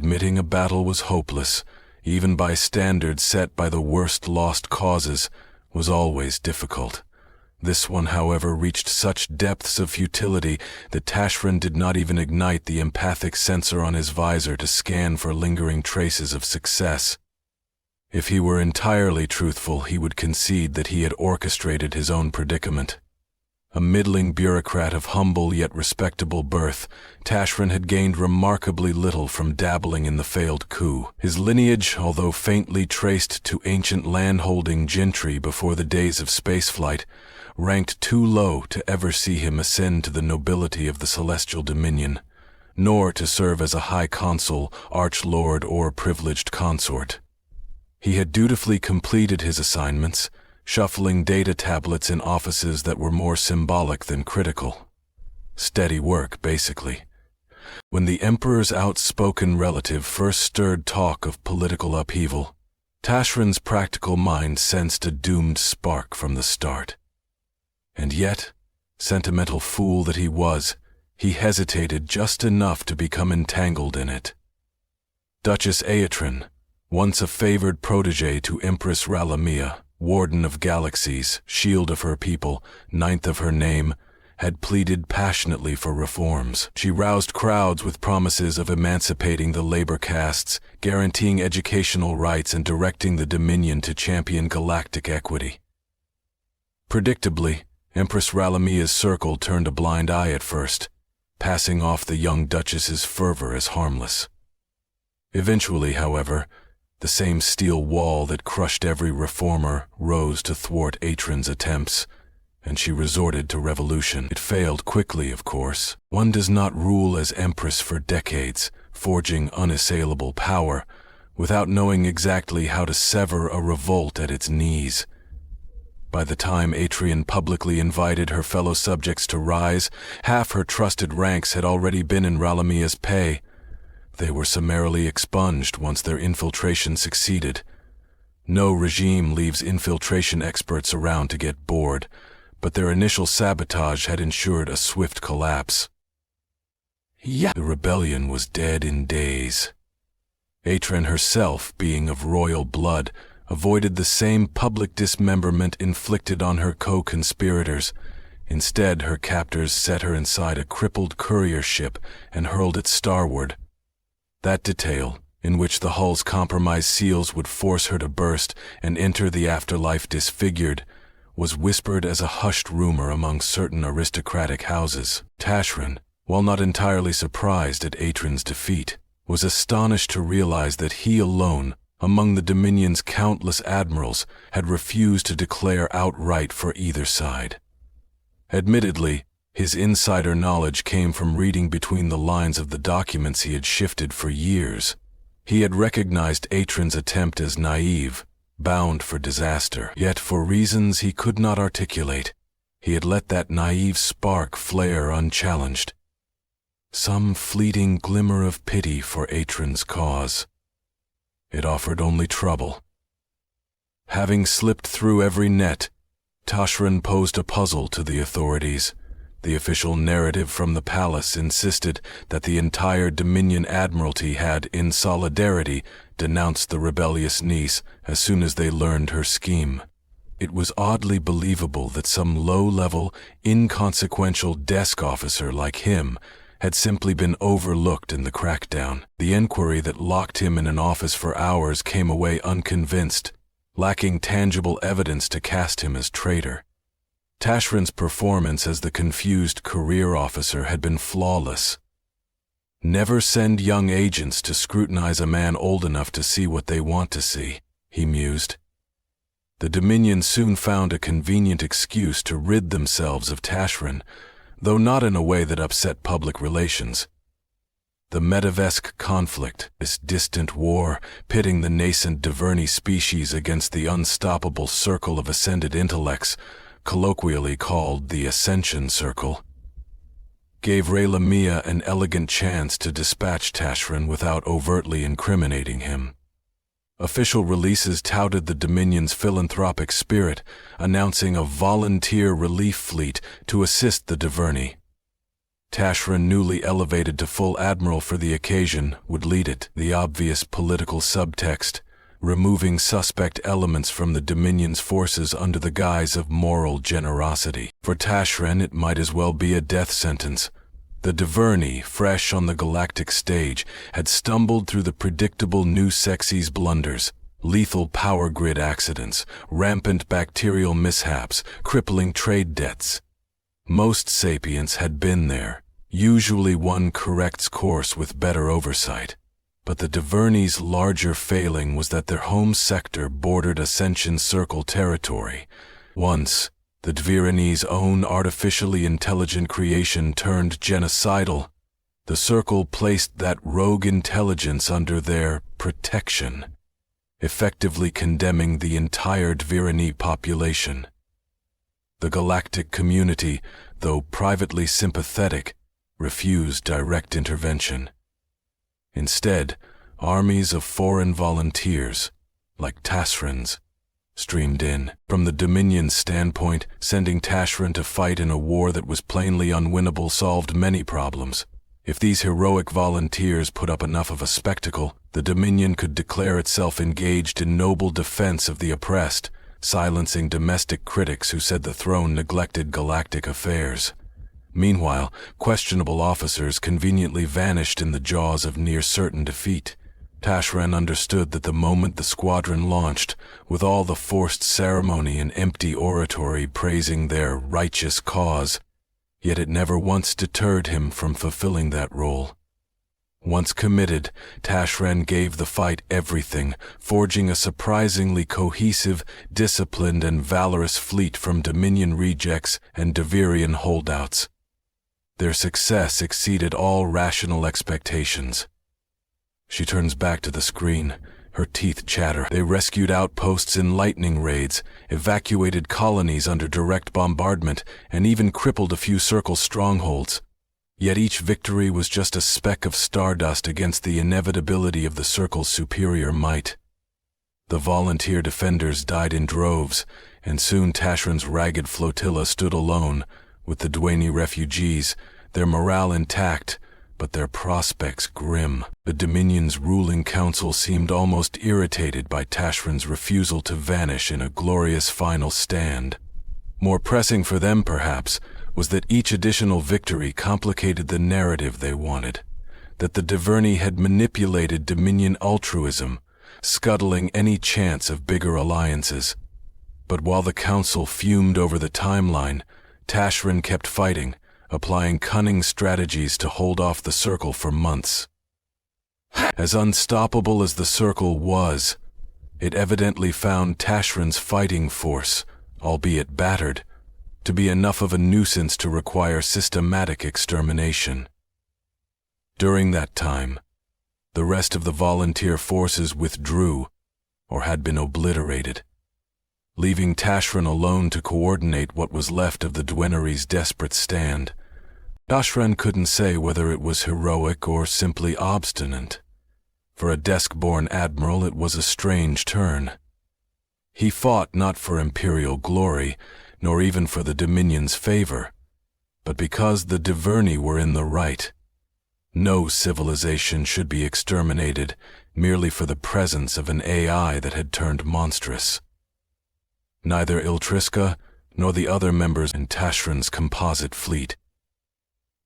Admitting a battle was hopeless, even by standards set by the worst lost causes, was always difficult. This one, however, reached such depths of futility that Tashrin did not even ignite the empathic sensor on his visor to scan for lingering traces of success. If he were entirely truthful, he would concede that he had orchestrated his own predicament. A middling bureaucrat of humble yet respectable birth, Tashrin had gained remarkably little from dabbling in the failed coup. His lineage, although faintly traced to ancient landholding gentry before the days of spaceflight, ranked too low to ever see him ascend to the nobility of the celestial dominion, nor to serve as a high consul, archlord, or privileged consort. He had dutifully completed his assignments, shuffling data tablets in offices that were more symbolic than critical. Steady work, basically. When the Emperor's outspoken relative first stirred talk of political upheaval, Tashrin's practical mind sensed a doomed spark from the start. And yet, sentimental fool that he was, he hesitated just enough to become entangled in it. Duchess Aetrin, once a favored protégé to Empress Ralamia, Warden of Galaxies, Shield of her people, Ninth of her name, had pleaded passionately for reforms. She roused crowds with promises of emancipating the labor castes, guaranteeing educational rights, and directing the Dominion to champion galactic equity. Predictably, Empress Ralamia's circle turned a blind eye at first, passing off the young Duchess's fervor as harmless. Eventually, however, the same steel wall that crushed every reformer rose to thwart Aetrin's attempts, and she resorted to revolution. It failed quickly, of course. One does not rule as empress for decades, forging unassailable power, without knowing exactly how to sever a revolt at its knees. By the time Atrian publicly invited her fellow subjects to rise, half her trusted ranks had already been in Ralamia's pay. They were summarily expunged once their infiltration succeeded. No regime leaves infiltration experts around to get bored, but their initial sabotage had ensured a swift collapse. The rebellion was dead in days. Aetrin herself, being of royal blood, avoided the same public dismemberment inflicted on her co-conspirators. Instead, her captors set her inside a crippled courier ship and hurled it starward. That detail, in which the hull's compromised seals would force her to burst and enter the afterlife disfigured, was whispered as a hushed rumor among certain aristocratic houses. Tashrin, while not entirely surprised at Aetrin's defeat, was astonished to realize that he alone, among the Dominion's countless admirals, had refused to declare outright for either side. Admittedly, his insider knowledge came from reading between the lines of the documents he had shifted for years. He had recognized Aetrin's attempt as naive, bound for disaster. Yet for reasons he could not articulate, he had let that naive spark flare unchallenged. Some fleeting glimmer of pity for Aetrin's cause. It offered only trouble. Having slipped through every net, Tashrin posed a puzzle to the authorities. The official narrative from the palace insisted that the entire Dominion Admiralty had, in solidarity, denounced the rebellious niece as soon as they learned her scheme. It was oddly believable that some low-level, inconsequential desk officer like him had simply been overlooked in the crackdown. The inquiry that locked him in an office for hours came away unconvinced, lacking tangible evidence to cast him as traitor. Tashrin's performance as the confused career officer had been flawless. Never send young agents to scrutinize a man old enough to see what they want to see, he mused. The Dominion soon found a convenient excuse to rid themselves of Tashrin, though not in a way that upset public relations. The Medivesque conflict, this distant war pitting the nascent Diverni species against the unstoppable circle of ascended intellects, colloquially called the Ascension Circle, gave Ralamia an elegant chance to dispatch Tashrin without overtly incriminating him. Official releases touted the Dominion's philanthropic spirit, announcing a volunteer relief fleet to assist the Diverni. Tashran, newly elevated to full admiral for the occasion, would lead it. The obvious political subtext, removing suspect elements from the Dominion's forces under the guise of moral generosity. For Tashran, it might as well be a death sentence. The Duvernay, fresh on the galactic stage, had stumbled through the predictable new sexy's blunders, lethal power grid accidents, rampant bacterial mishaps, crippling trade debts. Most sapients had been there. Usually one corrects course with better oversight. But the Duvernay's larger failing was that their home sector bordered Ascension Circle territory. Once, the Dvirani's own artificially intelligent creation turned genocidal, the Circle placed that rogue intelligence under their protection, effectively condemning the entire Dvirani population. The galactic community, though privately sympathetic, refused direct intervention. Instead, armies of foreign volunteers, like Tashran's, streamed in. From the Dominion's standpoint, sending Tashran to fight in a war that was plainly unwinnable solved many problems. If these heroic volunteers put up enough of a spectacle, the Dominion could declare itself engaged in noble defense of the oppressed, silencing domestic critics who said the throne neglected galactic affairs. Meanwhile, questionable officers conveniently vanished in the jaws of near-certain defeat. Tashran understood that the moment the squadron launched, with all the forced ceremony and empty oratory praising their righteous cause, yet it never once deterred him from fulfilling that role. Once committed, Tashran gave the fight everything, forging a surprisingly cohesive, disciplined, and valorous fleet from Dominion rejects and Devirian holdouts. Their success exceeded all rational expectations. She turns back to the screen. Her teeth chatter. They rescued outposts in lightning raids, evacuated colonies under direct bombardment, and even crippled a few Circle strongholds. Yet each victory was just a speck of stardust against the inevitability of the Circle's superior might. The volunteer defenders died in droves, and soon Tashran's ragged flotilla stood alone, with the Dwayne refugees, their morale intact, but their prospects grim. The Dominion's ruling council seemed almost irritated by Tashran's refusal to vanish in a glorious final stand. More pressing for them, perhaps, was that each additional victory complicated the narrative they wanted, that the Duvernay had manipulated Dominion altruism, scuttling any chance of bigger alliances. But while the council fumed over the timeline, Tashran kept fighting, applying cunning strategies to hold off the Circle for months. As unstoppable as the Circle was, it evidently found Tashran's fighting force, albeit battered, to be enough of a nuisance to require systematic extermination. During that time, the rest of the volunteer forces withdrew or had been obliterated, leaving Tashran alone to coordinate what was left of the Dwenery's desperate stand. Tashran couldn't say whether it was heroic or simply obstinate. For a desk-born admiral, it was a strange turn. He fought not for imperial glory, nor even for the Dominion's favor, but because the Duvernay were in the right. No civilization should be exterminated merely for the presence of an AI that had turned monstrous. Neither Iltriska nor the other members in Tashran's composite fleet,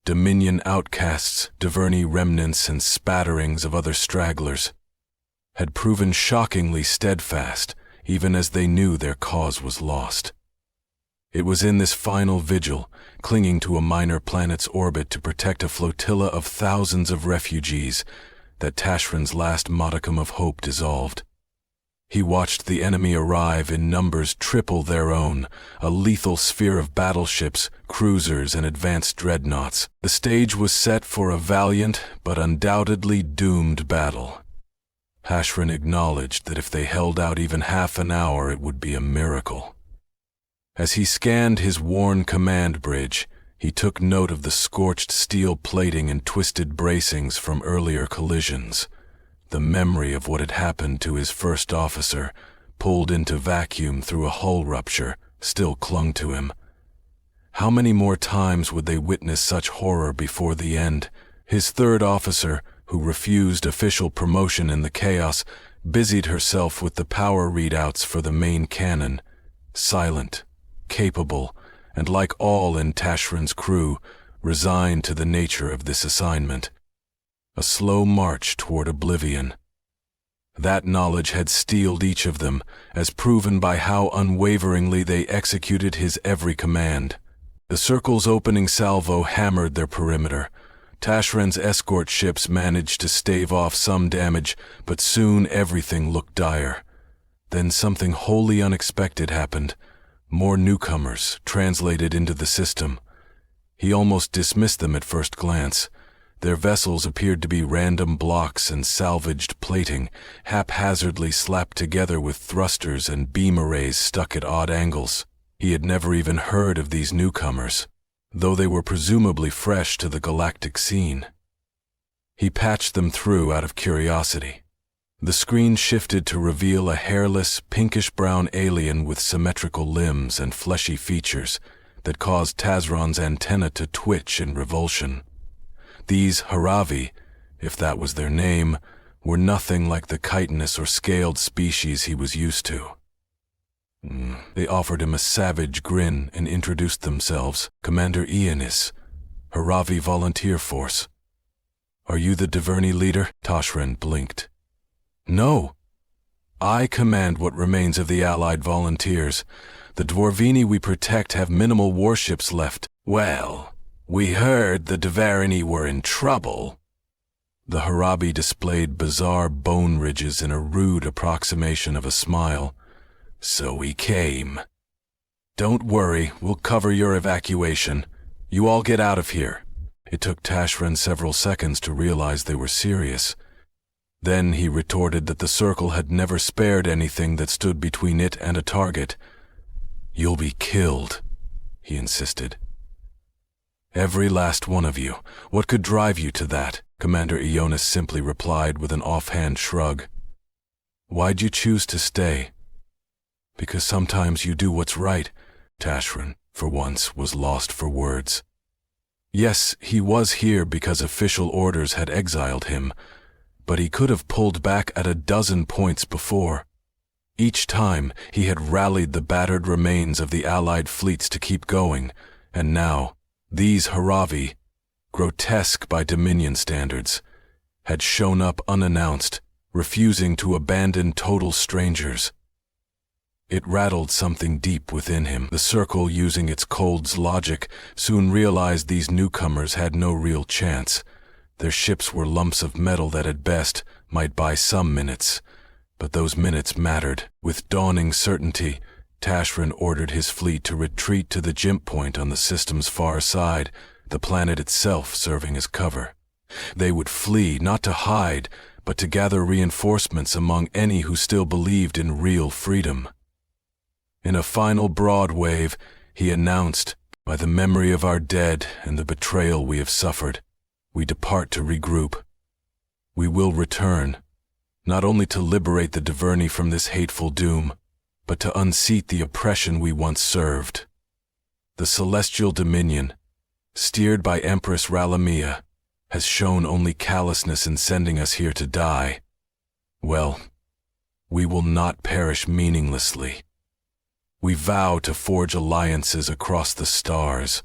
Dominion outcasts, Duvernay remnants, and spatterings of other stragglers, had proven shockingly steadfast, even as they knew their cause was lost. It was in this final vigil, clinging to a minor planet's orbit to protect a flotilla of thousands of refugees, that Tashran's last modicum of hope dissolved. He watched the enemy arrive in numbers triple their own, a lethal sphere of battleships, cruisers, and advanced dreadnoughts. The stage was set for a valiant but undoubtedly doomed battle. Tashran acknowledged that if they held out even half an hour, it would be a miracle. As he scanned his worn command bridge, he took note of the scorched steel plating and twisted bracings from earlier collisions. The memory of what had happened to his first officer, pulled into vacuum through a hull rupture, still clung to him. How many more times would they witness such horror before the end? His third officer, who refused official promotion in the chaos, busied herself with the power readouts for the main cannon. Silent, capable, and like all in Tashran's crew, resigned to the nature of this assignment. A slow march toward oblivion. That knowledge had steeled each of them, as proven by how unwaveringly they executed his every command. The circle's opening salvo hammered their perimeter. Tashran's escort ships managed to stave off some damage, but soon everything looked dire. Then something wholly unexpected happened. More newcomers translated into the system. He almost dismissed them at first glance. Their vessels appeared to be random blocks and salvaged plating, haphazardly slapped together with thrusters and beam arrays stuck at odd angles. He had never even heard of these newcomers, though they were presumably fresh to the galactic scene. He patched them through out of curiosity. The screen shifted to reveal a hairless, pinkish-brown alien with symmetrical limbs and fleshy features that caused Tazron's antenna to twitch in revulsion. These Haravi, if that was their name, were nothing like the chitinous or scaled species he was used to. They offered him a savage grin and introduced themselves. Commander Ionis, Haravi Volunteer Force. Are you the Diverni leader? Tashran blinked. No. I command what remains of the Allied volunteers. The Dwarvini we protect have minimal warships left. Well, we heard the Diverni were in trouble. The Harabi displayed bizarre bone ridges in a rude approximation of a smile. So we came. Don't worry, we'll cover your evacuation. You all get out of here. It took Tashran several seconds to realize they were serious. Then he retorted that the Circle had never spared anything that stood between it and a target. You'll be killed, he insisted. Every last one of you. What could drive you to that? Commander Ionis simply replied with an offhand shrug. Why'd you choose to stay? Because sometimes you do what's right. Tashran, for once, was lost for words. Yes, he was here because official orders had exiled him, but he could have pulled back at a dozen points before. Each time, he had rallied the battered remains of the Allied fleets to keep going, and now, these Haravi, grotesque by Dominion standards, had shown up unannounced, refusing to abandon total strangers. It rattled something deep within him. The Circle, using its cold's logic, soon realized these newcomers had no real chance. Their ships were lumps of metal that at best might buy some minutes, but those minutes mattered. With dawning certainty, Tashran ordered his fleet to retreat to the jump point on the system's far side, the planet itself serving as cover. They would flee, not to hide, but to gather reinforcements among any who still believed in real freedom. In a final broad wave, he announced, "By the memory of our dead and the betrayal we have suffered, we depart to regroup. We will return, not only to liberate the Diverni from this hateful doom, but to unseat the oppression we once served. The Celestial Dominion, steered by Empress Ralamia, has shown only callousness in sending us here to die. Well, we will not perish meaninglessly. We vow to forge alliances across the stars.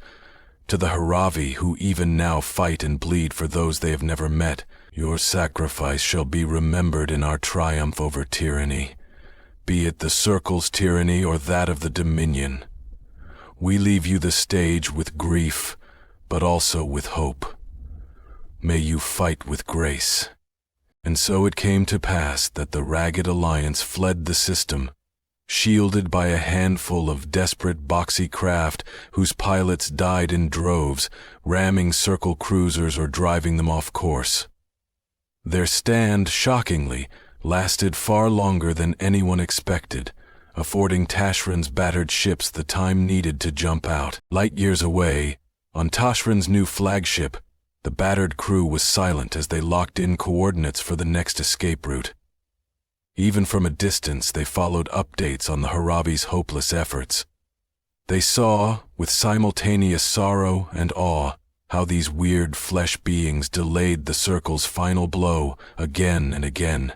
To the Haravi, who even now fight and bleed for those they have never met, your sacrifice shall be remembered in our triumph over tyranny, be it the Circle's tyranny or that of the Dominion. We leave you the stage with grief, but also with hope. May you fight with grace." And so it came to pass that the ragged alliance fled the system, shielded by a handful of desperate boxy craft whose pilots died in droves, ramming Circle cruisers or driving them off course. Their stand, shockingly, lasted far longer than anyone expected, affording Tashran's battered ships the time needed to jump out. Light years away, on Tashran's new flagship, the battered crew was silent as they locked in coordinates for the next escape route. Even from a distance, they followed updates on the Harabi's hopeless efforts. They saw, with simultaneous sorrow and awe, how these weird flesh beings delayed the circle's final blow again and again.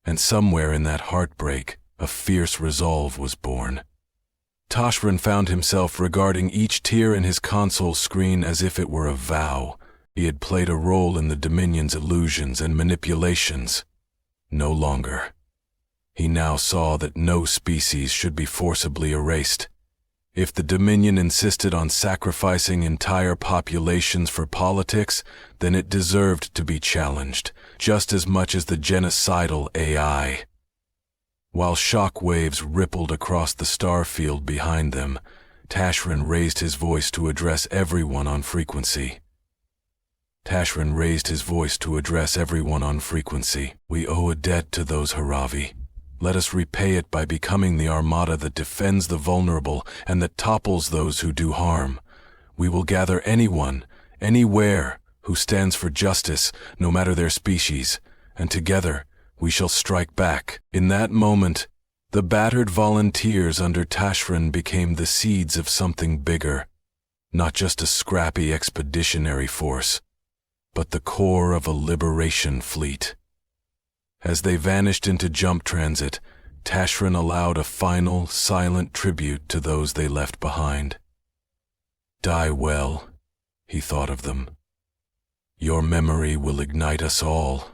And somewhere in that heartbreak, a fierce resolve was born. Tashran found himself regarding each tear in his console screen as if it were a vow. He had played a role in the Dominion's illusions and manipulations. No longer. He now saw that no species should be forcibly erased. If the Dominion insisted on sacrificing entire populations for politics, then it deserved to be challenged, just as much as the genocidal AI. While shock waves rippled across the star field behind them, Tashran raised his voice to address everyone on frequency. We owe a debt to those Haravi. Let us repay it by becoming the armada that defends the vulnerable and that topples those who do harm. We will gather anyone, anywhere, who stands for justice, no matter their species, and together we shall strike back. In that moment, the battered volunteers under Tashran became the seeds of something bigger, not just a scrappy expeditionary force, but the core of a liberation fleet. As they vanished into jump transit, Tashran allowed a final, silent tribute to those they left behind. Die well, he thought of them. Your memory will ignite us all.